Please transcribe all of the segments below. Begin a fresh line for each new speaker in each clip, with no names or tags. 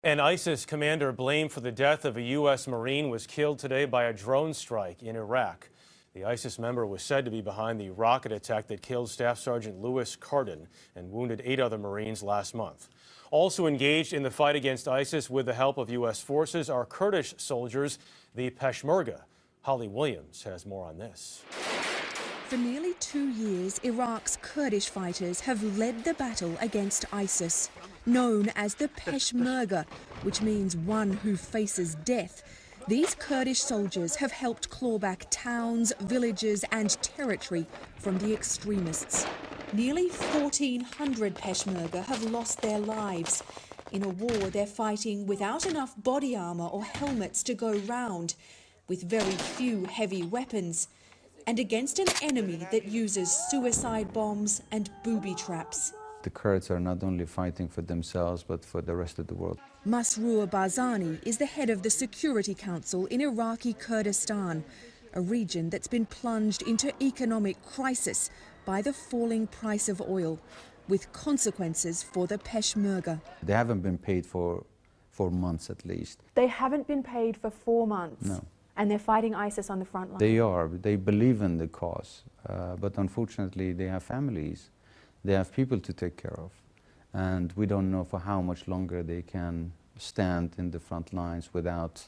An ISIS commander blamed for the death of a U.S. Marine was killed today by a drone strike in Iraq. The ISIS member was said to be behind the rocket attack that killed Staff Sergeant Louis Carden and wounded 8 other Marines last month. Also engaged in the fight against ISIS with the help of U.S. forces are Kurdish soldiers, the Peshmerga. Holly Williams has more on this.
For nearly 2 years, Iraq's Kurdish fighters have led the battle against ISIS. Known as the Peshmerga, which means one who faces death, these Kurdish soldiers have helped claw back towns, villages and territory from the extremists. Nearly 1,400 Peshmerga have lost their lives. In a war they're fighting without enough body armour or helmets to go round, with very few heavy weapons, and against an enemy that uses suicide bombs and booby traps.
The Kurds are not only fighting for themselves, but for the rest of the world.
Masrour Barzani is the head of the Security Council in Iraqi Kurdistan, a region that's been plunged into economic crisis by the falling price of oil, with consequences for the Peshmerga.
They haven't been paid for months at least.
They haven't been paid for 4 months?
No.
And they're fighting ISIS on the front line?
They are. They believe in the cause. But unfortunately, they have families. They have people to take care of. And we don't know for how much longer they can stand in the front lines without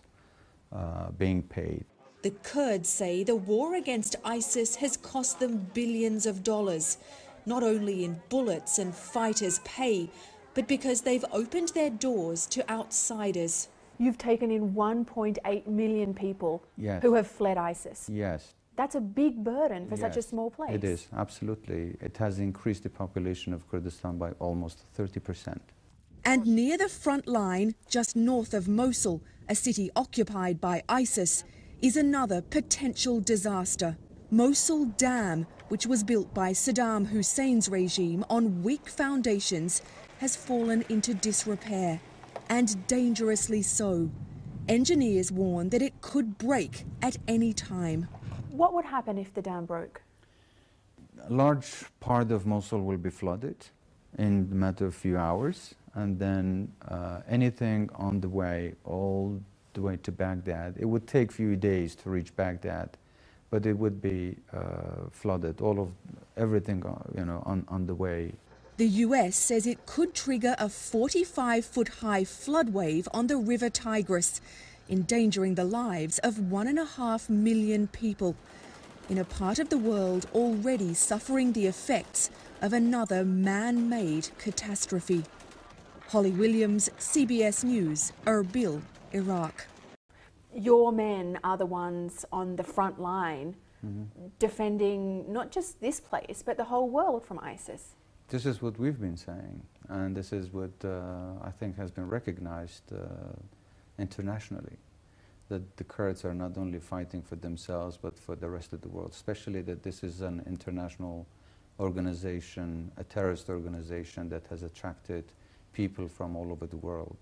being paid.
The Kurds say the war against ISIS has cost them billions of dollars, not only in bullets and fighters' pay, but because they've opened their doors to outsiders.
You've taken in 1.8 million people
Yes.
who have fled ISIS.
Yes.
That's a big burden for such a
Yes,
small place.
It is, absolutely. It has increased the population of Kurdistan by almost 30%.
And near the front line, just north of Mosul, a city occupied by ISIS, is another potential disaster. Mosul Dam, which was built by Saddam Hussein's regime on weak foundations, has fallen into disrepair, and dangerously so. Engineers warn that it could break at any time.
What would happen if the dam broke?
A large part of Mosul will be flooded in a matter of a few hours, and then anything on the way, all the way to Baghdad. It would take a few days to reach Baghdad, but it would be flooded, everything on the way.
The US says it could trigger a 45-foot-high flood wave on the River Tigris, endangering the lives of 1.5 million people, in a part of the world already suffering the effects of another man-made catastrophe. Holly Williams, CBS News, Erbil, Iraq.
Your men are the ones on the front line defending not just this place, but the whole world from ISIS.
This is what we've been saying, and this is what I think has been recognized internationally, that the Kurds are not only fighting for themselves, but for the rest of the world, especially that this is an international organization, a terrorist organization that has attracted people from all over the world.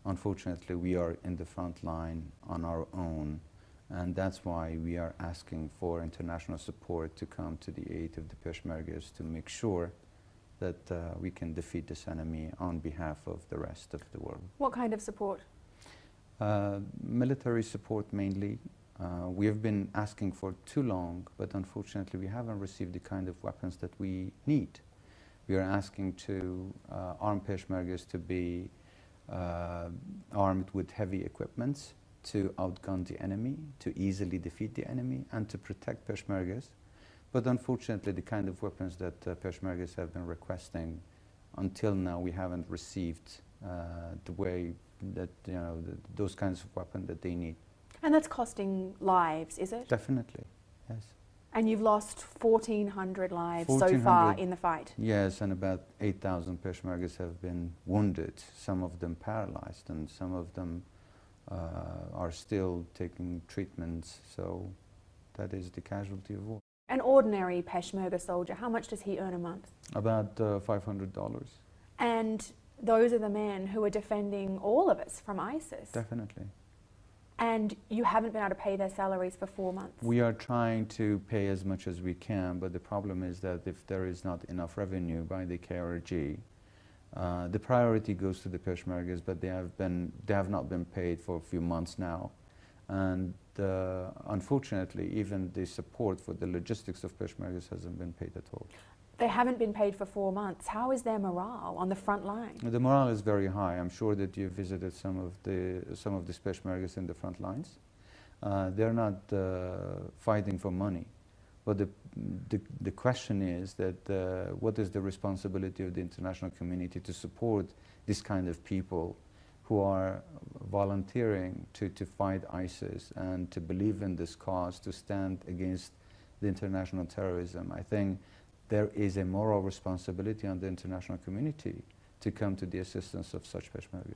Unfortunately, we are in the front line on our own, and that's why we are asking for international support to come to the aid of the Peshmergas to make sure that we can defeat this enemy on behalf of the rest of the world.
What kind of support?
Military support mainly. We have been asking for too long, but unfortunately we haven't received the kind of weapons that we need. We are asking to arm Peshmergas to be armed with heavy equipments to outgun the enemy, to easily defeat the enemy, and to protect Peshmergas. But unfortunately, the kind of weapons that Peshmergas have been requesting, until now we haven't received the way that, those kinds of weapons that they need.
And that's costing lives, is it?
Definitely, yes.
And you've lost 1,400 lives so far in the fight?
Yes, and about 8,000 Peshmergas have been wounded, some of them paralyzed, and some of them are still taking treatments, so that is the casualty of war.
An ordinary Peshmerga soldier, how much does he earn a month?
About $500.
And those are the men who are defending all of us from ISIS?
Definitely.
And you haven't been able to pay their salaries for 4 months?
We are trying to pay as much as we can, but the problem is that if there is not enough revenue by the KRG, The priority goes to the Peshmergas, but they have not been paid for a few months now. And unfortunately, even the support for the logistics of Peshmergas hasn't been paid at all.
They haven't been paid for 4 months. How is their morale on the front line?
The morale is very high. I'm sure that you visited some of the Peshmergas in the front lines. They're not fighting for money. But the question is that what is the responsibility of the international community to support this kind of people who are volunteering to fight ISIS and to believe in this cause, to stand against the international terrorism? I think there is a moral responsibility on the international community to come to the assistance of such Peshmergas.